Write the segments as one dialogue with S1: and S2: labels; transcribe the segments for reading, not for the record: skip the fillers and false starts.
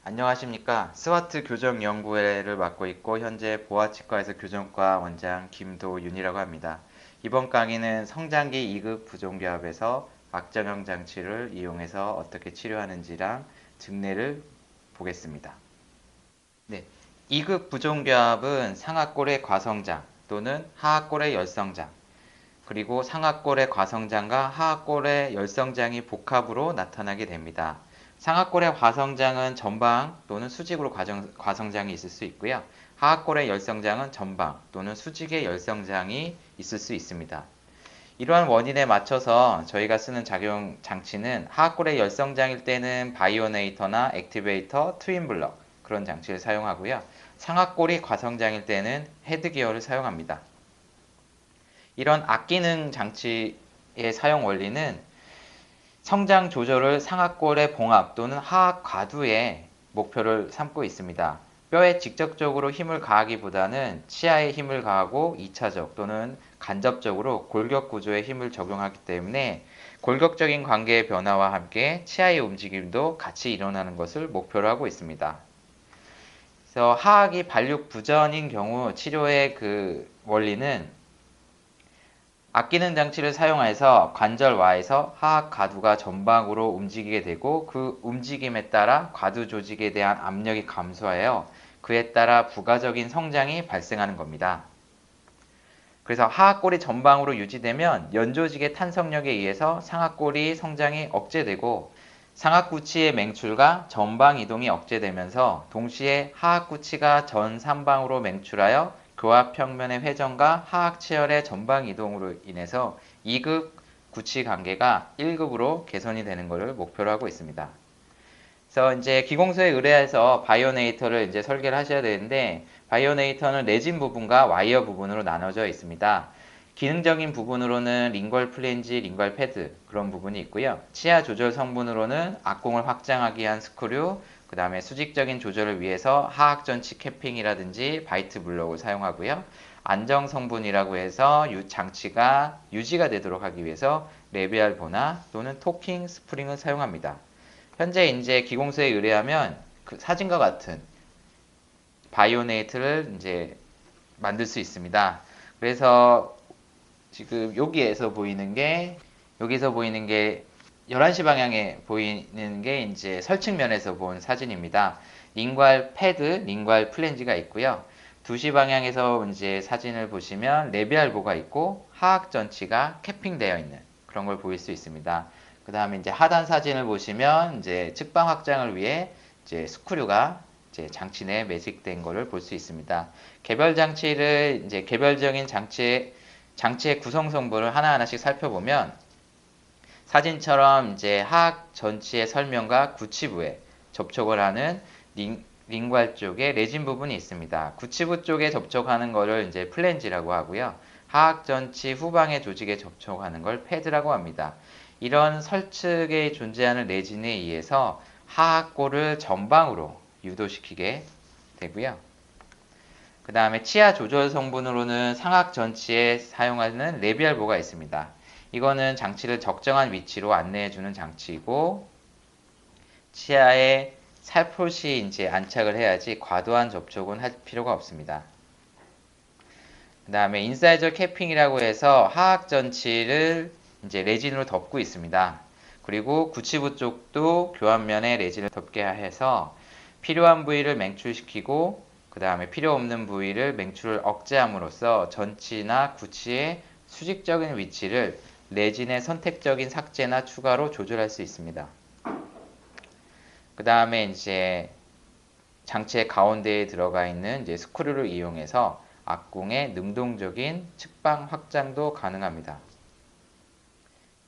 S1: 안녕하십니까. 스와트 교정연구회를 맡고 있고 현재 보아치과에서 교정과 원장 김도윤이라고 합니다. 이번 강의는 성장기 2급 부종기압에서 악정형 장치를 이용해서 어떻게 치료하는지랑 증례를 보겠습니다. 네, 2급 부종기압은 상악골의 과성장 또는 하악골의 열성장, 그리고 상악골의 과성장과 하악골의 열성장이 복합으로 나타나게 됩니다. 상악골의 과성장은 전방 또는 수직으로 과성장이 있을 수 있고요. 하악골의 열성장은 전방 또는 수직의 열성장이 있을 수 있습니다. 이러한 원인에 맞춰서 저희가 쓰는 작용 장치는 하악골의 열성장일 때는 바이오네이터나 액티베이터, 트윈블럭 그런 장치를 사용하고요. 상악골이 과성장일 때는 헤드기어를 사용합니다. 이런 악기능 장치의 사용 원리는 성장 조절을 상악골의 봉합 또는 하악 과두의 목표를 삼고 있습니다. 뼈에 직접적으로 힘을 가하기보다는 치아에 힘을 가하고 2차적 또는 간접적으로 골격 구조에 힘을 적용하기 때문에 골격적인 관계의 변화와 함께 치아의 움직임도 같이 일어나는 것을 목표로 하고 있습니다. 그래서 하악이 발육 부전인 경우 치료의 원리는 악기능 장치를 사용해서 관절와에서 하악 과두가 전방으로 움직이게 되고 그 움직임에 따라 과두 조직에 대한 압력이 감소하여 그에 따라 부가적인 성장이 발생하는 겁니다. 그래서 하악골이 전방으로 유지되면 연조직의 탄성력에 의해서 상악골이 성장이 억제되고 상악구치의 맹출과 전방 이동이 억제되면서 동시에 하악구치가 전삼방으로 맹출하여 교합 평면의 회전과 하악 치열의 전방 이동으로 인해서 2급 구치 관계가 1급으로 개선이 되는 것을 목표로 하고 있습니다. 그래서 이제 기공소에 의뢰해서 바이오네이터를 이제 설계를 하셔야 되는데 바이오네이터는 레진 부분과 와이어 부분으로 나눠져 있습니다. 기능적인 부분으로는 링궐 플랜지, 링궐 패드 그런 부분이 있고요. 치아 조절 성분으로는 악공을 확장하기 위한 스크류, 그 다음에 수직적인 조절을 위해서 하악전치 캐핑이라든지 바이트 블록을 사용하고요. 안정 성분이라고 해서 장치가 유지가 되도록 하기 위해서 레비알 보나 또는 토킹 스프링을 사용합니다. 현재 이제 기공소에 의뢰하면 그 사진과 같은 바이오네이트를 이제 만들 수 있습니다. 그래서 지금 여기서 보이는 게 11시 방향에 보이는 게 이제 설측면에서 본 사진입니다. 링괄 패드, 링괄 플랜지가 있고요. 2시 방향에서 이제 사진을 보시면 레비알보가 있고 하악 전치가 캐핑되어 있는 그런 걸 보일 수 있습니다. 그 다음에 이제 하단 사진을 보시면 이제 측방 확장을 위해 이제 스크류가 이제 장치 내에 매직된 것을 볼 수 있습니다. 개별 장치를 이제 개별적인 장치의 구성 성분을 하나하나씩 살펴보면 사진처럼 이제 하악 전치의 설명과 구치부에 접촉을 하는 링괄 쪽에 레진 부분이 있습니다. 구치부 쪽에 접촉하는 것을 이제 플랜지라고 하고요. 하악 전치 후방의 조직에 접촉하는 걸 패드라고 합니다. 이런 설측에 존재하는 레진에 의해서 하악골을 전방으로 유도시키게 되고요. 그 다음에 치아 조절 성분으로는 상악 전치에 사용하는 레비알보가 있습니다. 이거는 장치를 적정한 위치로 안내해주는 장치이고 치아에 살포시 이제 안착을 해야지 과도한 접촉은 할 필요가 없습니다. 그 다음에 인사이저 캐핑이라고 해서 하악 전치를 이제 레진으로 덮고 있습니다. 그리고 구치부 쪽도 교환면에 레진을 덮게 해서 필요한 부위를 맹출시키고 그 다음에 필요 없는 부위를 맹출을 억제함으로써 전치나 구치의 수직적인 위치를 레진의 선택적인 삭제나 추가로 조절할 수 있습니다. 그 다음에 이제 장치의 가운데에 들어가 있는 이제 스크류를 이용해서 악공의 능동적인 측방 확장도 가능합니다.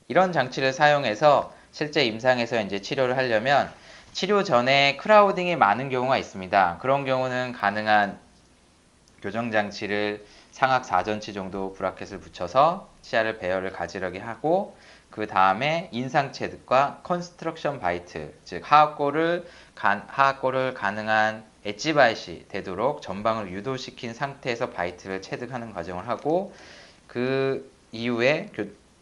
S1: 이런 장치를 사용해서 실제 임상에서 이제 치료를 하려면 치료 전에 크라우딩이 많은 경우가 있습니다. 그런 경우는 가능한 교정 장치를 상악 4전치 정도 브라켓을 붙여서 치아를 배열을 가지르게 하고 그 다음에 인상 체득과 컨스트럭션 바이트, 즉 하악골을 가능한 엣지 바이시 되도록 전방을 유도시킨 상태에서 바이트를 체득하는 과정을 하고 그 이후에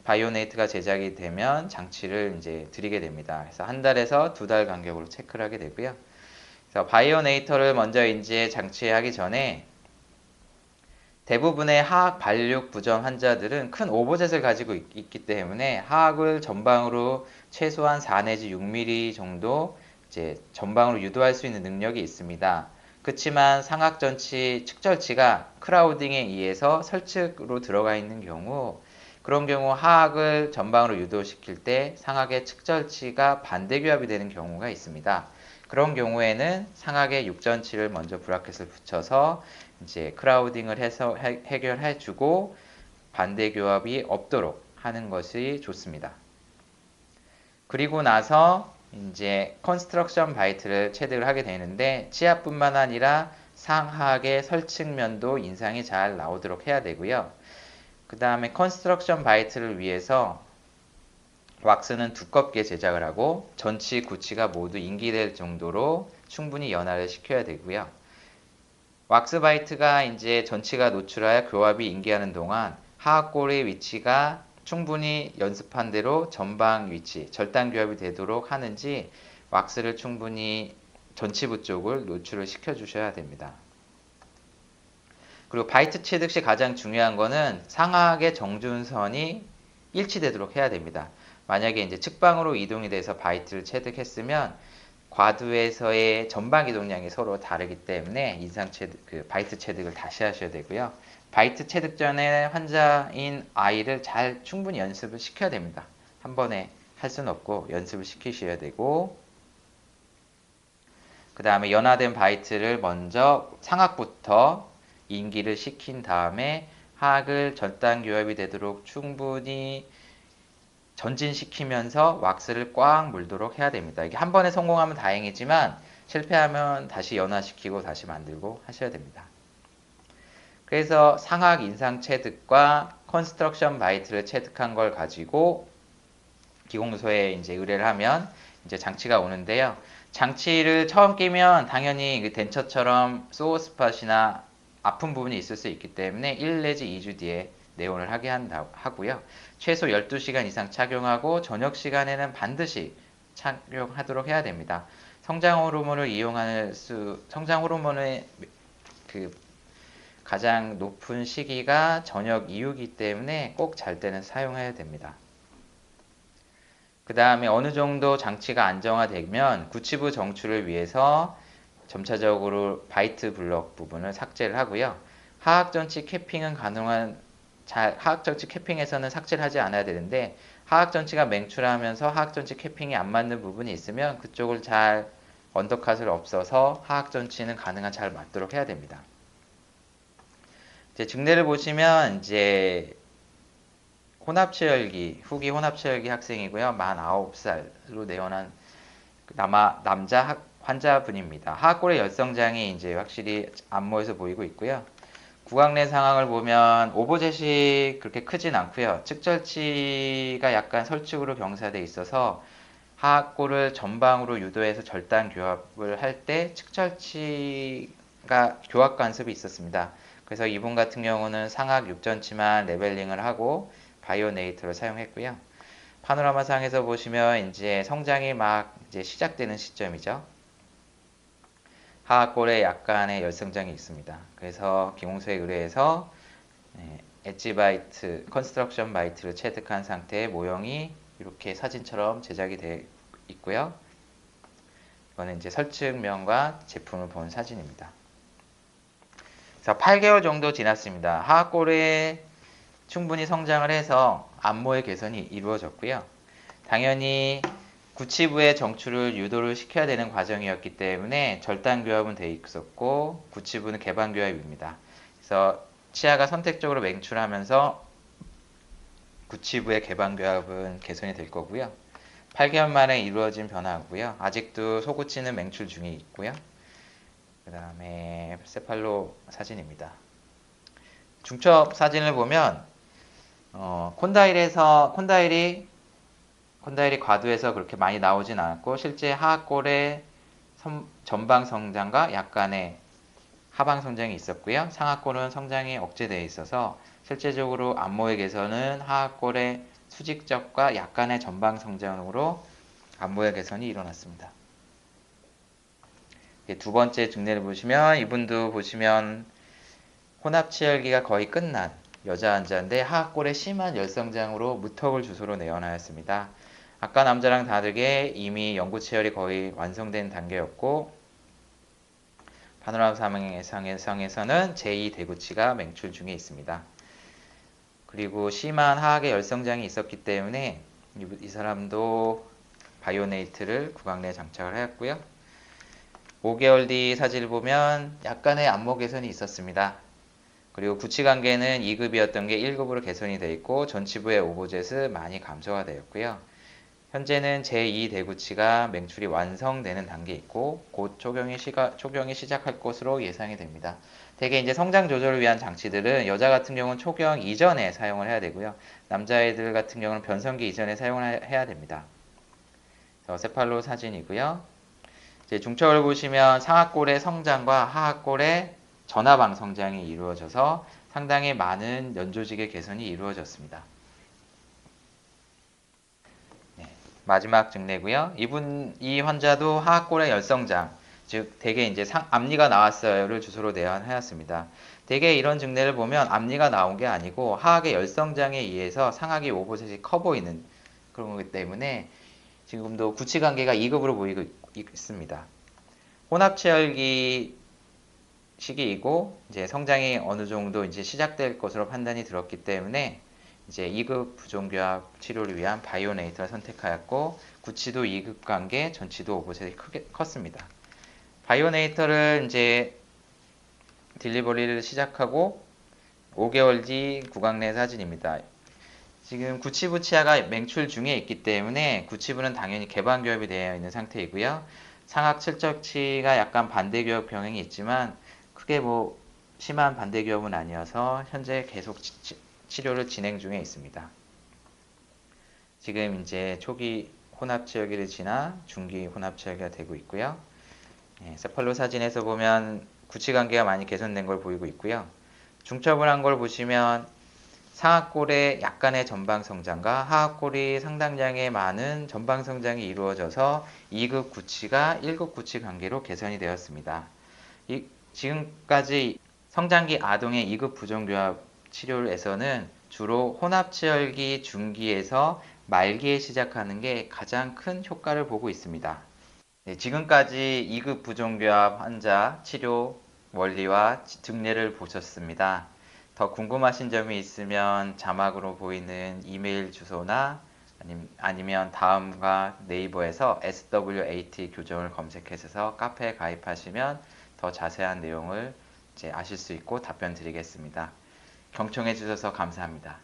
S1: 바이오네이트가 제작이 되면 장치를 이제 드리게 됩니다. 그래서 한 달에서 2달 간격으로 체크를 하게 되고요. 그래서 바이오네이터를 먼저 인지해 장치하기 전에 대부분의 하악 발육 부전 환자들은 큰 오버젯을 가지고 있기 때문에 하악을 전방으로 최소한 4 내지 6mm 정도 이제 전방으로 유도할 수 있는 능력이 있습니다. 그렇지만 상악전치 측절치가 크라우딩에 의해서 설측으로 들어가 있는 경우 그런 경우 하악을 전방으로 유도시킬 때 상악의 측절치가 반대교합이 되는 경우가 있습니다. 그런 경우에는 상악의 육전치를 먼저 브라켓을 붙여서 이제 크라우딩을 해서 해결해주고 반대 교합이 없도록 하는 것이 좋습니다. 그리고 나서 이제 컨스트럭션 바이트를 체득을 하게 되는데 치아뿐만 아니라 상하악의 설측면도 인상이 잘 나오도록 해야 되고요. 그 다음에 컨스트럭션 바이트를 위해서 왁스는 두껍게 제작을 하고 전치, 구치가 모두 인기될 정도로 충분히 연화를 시켜야 되고요. 왁스 바이트가 이제 전치가 노출하여 교합이 인계하는 동안 하악골의 위치가 충분히 연습한 대로 전방 위치, 절단 교합이 되도록 하는지 왁스를 충분히 전치부 쪽을 노출을 시켜 주셔야 됩니다. 그리고 바이트 체득 시 가장 중요한 거는 상악의 정준선이 일치되도록 해야 됩니다. 만약에 이제 측방으로 이동이 돼서 바이트를 체득했으면 과두에서의 전방 이동량이 서로 다르기 때문에 인상 체득, 바이트 체득을 다시 하셔야 되고요. 바이트 체득 전에 환자인 아이를 잘 충분히 연습을 시켜야 됩니다. 한 번에 할 수는 없고 연습을 시키셔야 되고 그 다음에 연화된 바이트를 먼저 상악부터 인기를 시킨 다음에 하악을 절단 교합이 되도록 충분히 전진시키면서 왁스를 꽉 물도록 해야 됩니다. 이게 한 번에 성공하면 다행이지만 실패하면 다시 연화시키고 다시 만들고 하셔야 됩니다. 그래서 상악 인상 체득과 컨스트럭션 바이트를 체득한 걸 가지고 기공소에 이제 의뢰를 하면 이제 장치가 오는데요. 장치를 처음 끼면 당연히 덴처처럼 소어 스팟이나 아픈 부분이 있을 수 있기 때문에 1 내지 2주 뒤에 내원을 하게 하고요. 최소 12시간 이상 착용하고 저녁 시간에는 반드시 착용하도록 해야 됩니다. 성장 호르몬을 이용할 성장 호르몬의 그 가장 높은 시기가 저녁 이후이기 때문에 꼭 잘 때는 사용해야 됩니다. 그 다음에 어느 정도 장치가 안정화되면 구치부 정출을 위해서 점차적으로 바이트 블럭 부분을 삭제를 하고요. 하악전치 캐핑은 가능한 하악전치 캐핑에서는 삭제를 하지 않아야 되는데 하악전치가 맹출하면서 하악전치 캐핑이 안 맞는 부분이 있으면 그쪽을 잘 언더컷을 없어서 하악전치는 가능한 잘 맞도록 해야 됩니다. 이제 증례를 보시면 이제 혼합체열기 후기 혼합체열기 학생이고요. 49살로 내원한 남자 환자분입니다. 하악골의 열성장이 이제 확실히 안모에서 보이고 있고요. 구강 내 상황을 보면 오버젯이 그렇게 크진 않고요. 측절치가 약간 설측으로 병사되어 있어서 하악골을 전방으로 유도해서 절단 교합을 할 때 측절치가 교합 간섭이 있었습니다. 그래서 이분 같은 경우는 상악 6전치만 레벨링을 하고 바이오네이터를 사용했고요. 파노라마 상에서 보시면 이제 성장이 막 이제 시작되는 시점이죠. 하악골에 약간의 열성장이 있습니다. 그래서 기공소에 의뢰해서 엣지 바이트, 컨스트럭션 바이트를 체득한 상태의 모형이 이렇게 사진처럼 제작이 되어 있고요. 이거는 이제 설측면과 제품을 본 사진입니다. 그래서 8개월 정도 지났습니다. 하악골에 충분히 성장을 해서 안모의 개선이 이루어졌고요. 당연히 구치부의 정출을 유도를 시켜야 되는 과정이었기 때문에 절단 교합은 되어 있었고 구치부는 개방 교합입니다. 그래서 치아가 선택적으로 맹출하면서 구치부의 개방 교합은 개선이 될 거고요. 8개월 만에 이루어진 변화고요. 아직도 소구치는 맹출 중에 있고요. 그 다음에 세팔로 사진입니다. 중첩 사진을 보면 콘다일이 과두에서 그렇게 많이 나오진 않았고 실제 하악골의 전방 성장과 약간의 하방 성장이 있었고요. 상악골은 성장이 억제되어 있어서 실제적으로 안모의 개선은 하악골의 수직적과 약간의 전방 성장으로 안모의 개선이 일어났습니다. 두 번째 증례를 보시면 이분도 보시면 혼합치열기가 거의 끝난 여자 환자인데 하악골에 심한 열성장으로 무턱을 주소로 내원하였습니다. 아까 남자랑 다르게 이미 영구치열이 거의 완성된 단계였고 파노라마 상에서는 제2 대구치가 맹출 중에 있습니다. 그리고 심한 하악의 열성장이 있었기 때문에 이 사람도 바이오네이트를 구강 내에 장착을 하였고요. 5개월 뒤 사진을 보면 약간의 안모 개선이 있었습니다. 그리고 구치 관계는 2급이었던 게 1급으로 개선이 되어 있고 전치부의 오버젯은 많이 감소가 되었고요. 현재는 제2 대구치가 맹출이 완성되는 단계에 있고 곧 초경이 시작할 것으로 예상이 됩니다. 대개 이제 성장 조절을 위한 장치들은 여자 같은 경우는 초경 이전에 사용을 해야 되고요. 남자애들 같은 경우는 변성기 이전에 사용을 해야 됩니다. 세팔로 사진이고요. 이제 중첩을 보시면 상악골의 성장과 하악골의 전하방 성장이 이루어져서 상당히 많은 연조직의 개선이 이루어졌습니다. 마지막 증례고요. 이 환자도 하악골의 열성장, 즉 대개 이제 앞니가 나왔어요를 주소로 내원하였습니다. 대개 이런 증례를 보면 앞니가 나온 게 아니고 하악의 열성장에 의해서 상악이 오버셋이 커 보이는 그런 거기 때문에 지금도 구치 관계가 2급으로 보이고 있습니다. 혼합체열기 시기이고 이제 성장이 어느 정도 이제 시작될 것으로 판단이 들었기 때문에 이제 2급 부종교합 치료를 위한 바이오네이터를 선택하였고 구치도 2급 관계, 전치도 오버셋이 크게 컸습니다. 바이오네이터를 이제 딜리버리를 시작하고 5개월 뒤 구강 내 사진입니다. 지금 구치부 치아가 맹출 중에 있기 때문에 구치부는 당연히 개방교합이 되어 있는 상태이고요. 상악 칠적치가 약간 반대교합 병행이 있지만 크게 뭐 심한 반대교합은 아니어서 현재 계속 치료를 진행 중에 있습니다. 지금 이제 초기 혼합치열기를 지나 중기 혼합치열기가 되고 있고요. 세팔로 사진에서 보면 구치 관계가 많이 개선된 걸 보이고 있고요. 중첩을 한 걸 보시면 상악골의 약간의 전방 성장과 하악골이 상당량의 많은 전방 성장이 이루어져서 2급 구치가 1급 구치 관계로 개선이 되었습니다. 지금까지 성장기 아동의 2급 부종교합 치료에서는 주로 혼합치열기 중기에서 말기에 시작하는 게 가장 큰 효과를 보고 있습니다. 지금까지 2급 부종교합 환자 치료 원리와 증례를 보셨습니다. 더 궁금하신 점이 있으면 자막으로 보이는 이메일 주소나 아니면 다음과 네이버에서 SWAT 교정을 검색해서 카페에 가입하시면 더 자세한 내용을 이제 아실 수 있고 답변 드리겠습니다. 경청해 주셔서 감사합니다.